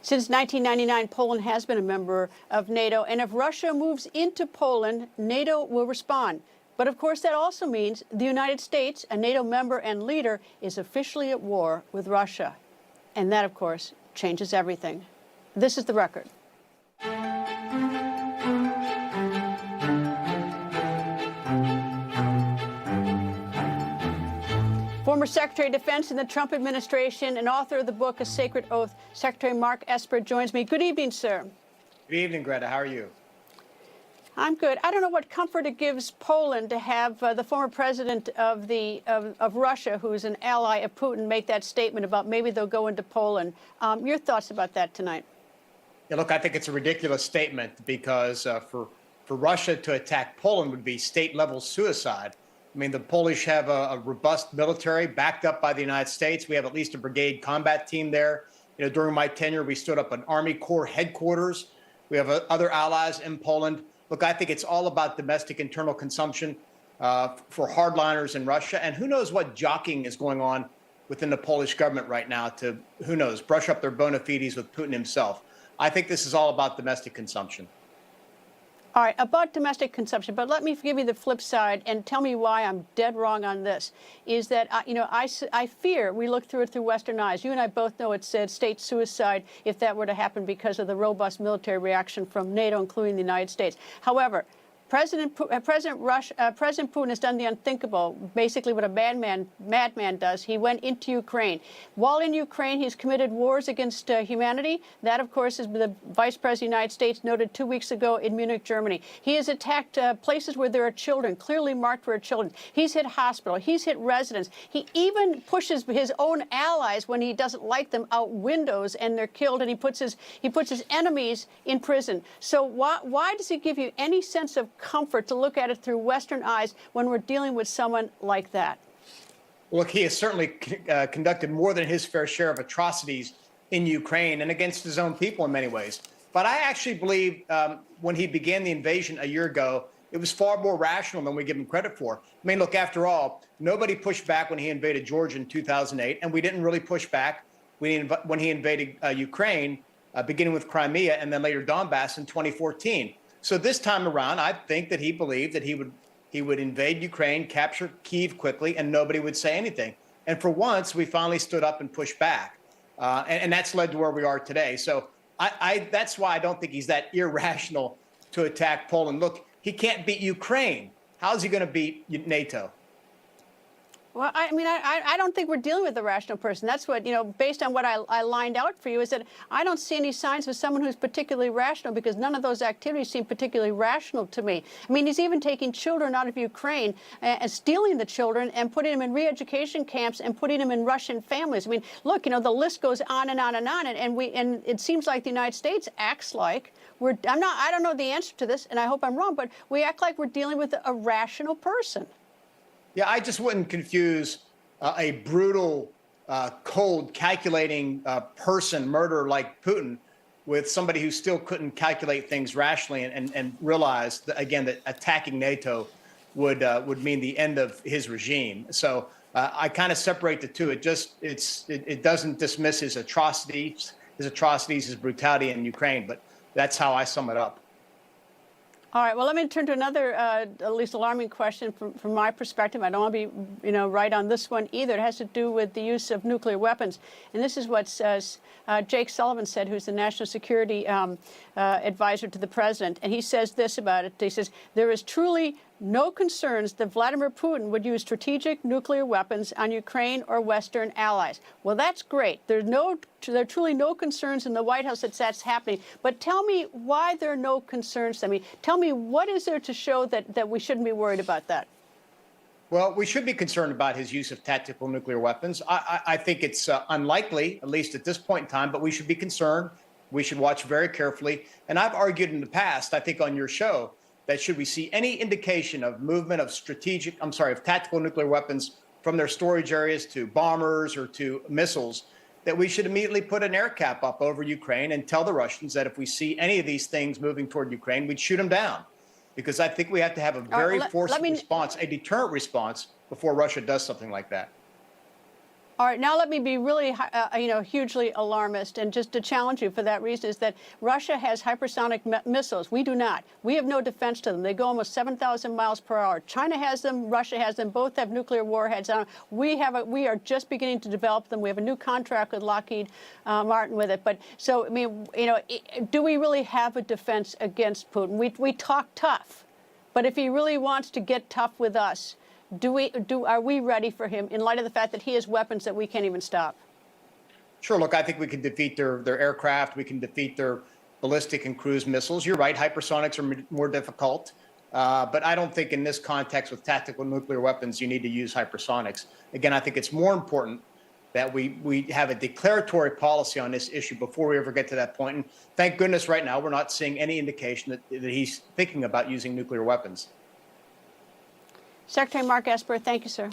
Since 1999, Poland has been a member of NATO, and if Russia moves into Poland, NATO will respond. But of course, that also means the United States, a NATO member and leader, is officially at war with Russia. And that, of course, changes everything. This is the record. Former Secretary of Defense in the Trump administration and author of the book A Sacred Oath, Secretary Mark Esper joins me. Good evening, sir. Good evening, Greta. How are you? I'm good. I don't know what comfort it gives Poland to have the former president of Russia, who's an ally of Putin, make that statement about maybe they'll go into Poland. Your thoughts about that tonight? Yeah, look, I think it's a ridiculous statement because for Russia to attack Poland would be state-level suicide. I mean, the Polish have a robust military backed up by the United States. We have at least a brigade combat team there. You know, during my tenure, we stood up an Army Corps headquarters. We have other allies in Poland. Look, I think it's all about domestic internal consumption for hardliners in Russia. And who knows what jockeying is going on within the Polish government right now to, who knows, brush up their bona fides with Putin himself. I think this is all about domestic consumption. All right, about domestic consumption, but let me give you the flip side and tell me why I'm dead wrong on this, is that, I fear we look through it through Western eyes. You and I both know it said state suicide if that were to happen because of the robust military reaction from NATO, including the United States. However, President Putin has done the unthinkable, basically what a madman does. He went into Ukraine. While in Ukraine, he's committed wars against humanity. That, of course, is the Vice President of the United States noted 2 weeks ago in Munich, Germany. He has attacked places where there are children, clearly marked for children. He's hit hospitals. He's hit residents. He even pushes his own allies when he doesn't like them out windows and they're killed, and he puts his enemies in prison. So why does he give you any sense of comfort to look at it through Western eyes when we're dealing with someone like that? Look, he has certainly conducted more than his fair share of atrocities in Ukraine and against his own people in many ways. But I actually believe when he began the invasion a year ago, it was far more rational than we give him credit for. I mean, look, after all, nobody pushed back when he invaded Georgia in 2008, and we didn't really push back when he invaded Ukraine, beginning with Crimea and then later Donbass in 2014. So this time around, I think that he believed that he would invade Ukraine, capture Kyiv quickly, and nobody would say anything. And for once, we finally stood up and pushed back. And that's led to where we are today. So that's why I don't think he's that irrational to attack Poland. Look, he can't beat Ukraine. How is he going to beat NATO? Well, I mean, I don't think we're dealing with a rational person. That's what, based on what I lined out for you, is that I don't see any signs of someone who's particularly rational, because none of those activities seem particularly rational to me. I mean, he's even taking children out of Ukraine and stealing the children and putting them in re-education camps and putting them in Russian families. I mean, look, the list goes on and on and on. And it seems like the United States acts like I don't know the answer to this, and I hope I'm wrong, but we act like we're dealing with a rational person. Yeah, I just wouldn't confuse a brutal, cold, calculating person, murderer like Putin, with somebody who still couldn't calculate things rationally and realize, that, again, that attacking NATO would mean the end of his regime. So I kind of separate the two. It doesn't dismiss his atrocities, his brutality in Ukraine, but that's how I sum it up. All right. Well, let me turn to another, at least alarming question from my perspective. I don't want to be, right on this one either. It has to do with the use of nuclear weapons. And this is what Jake Sullivan said, who's the national security advisor to the president. And he says this about it. He says, there is truly no concerns that Vladimir Putin would use strategic nuclear weapons on Ukraine or Western allies. Well, that's great. There are truly no concerns in the White House that that's happening. But tell me why there are no concerns. I mean, tell me what is there to show that we shouldn't be worried about that? Well, we should be concerned about his use of tactical nuclear weapons. I think it's unlikely, at least at this point in time, but we should be concerned. We should watch very carefully. And I've argued in the past, I think on your show, that should we see any indication of movement of tactical nuclear weapons from their storage areas to bombers or to missiles, that we should immediately put an air cap up over Ukraine and tell the Russians that if we see any of these things moving toward Ukraine, we'd shoot them down. Because I think we have to have a very forceful response, a deterrent response, before Russia does something like that. All right, now let me be really, hugely alarmist, and just to challenge you for that reason is that Russia has hypersonic missiles. We do not. We have no defense to them. They go almost 7,000 miles per hour. China has them. Russia has them. Both have nuclear warheads on them. We are just beginning to develop them. We have a new contract with Lockheed Martin with it. But so, I mean, do we really have a defense against Putin? We talk tough, but if he really wants to get tough with us, are we ready for him in light of the fact that he has weapons that we can't even stop? Sure. Look, I think we can defeat their aircraft. We can defeat their ballistic and cruise missiles. You're right. Hypersonics are more difficult. But I don't think in this context with tactical nuclear weapons, you need to use hypersonics. Again, I think it's more important that we have a declaratory policy on this issue before we ever get to that point. And thank goodness right now, we're not seeing any indication that he's thinking about using nuclear weapons. Secretary Mark Esper, thank you, sir.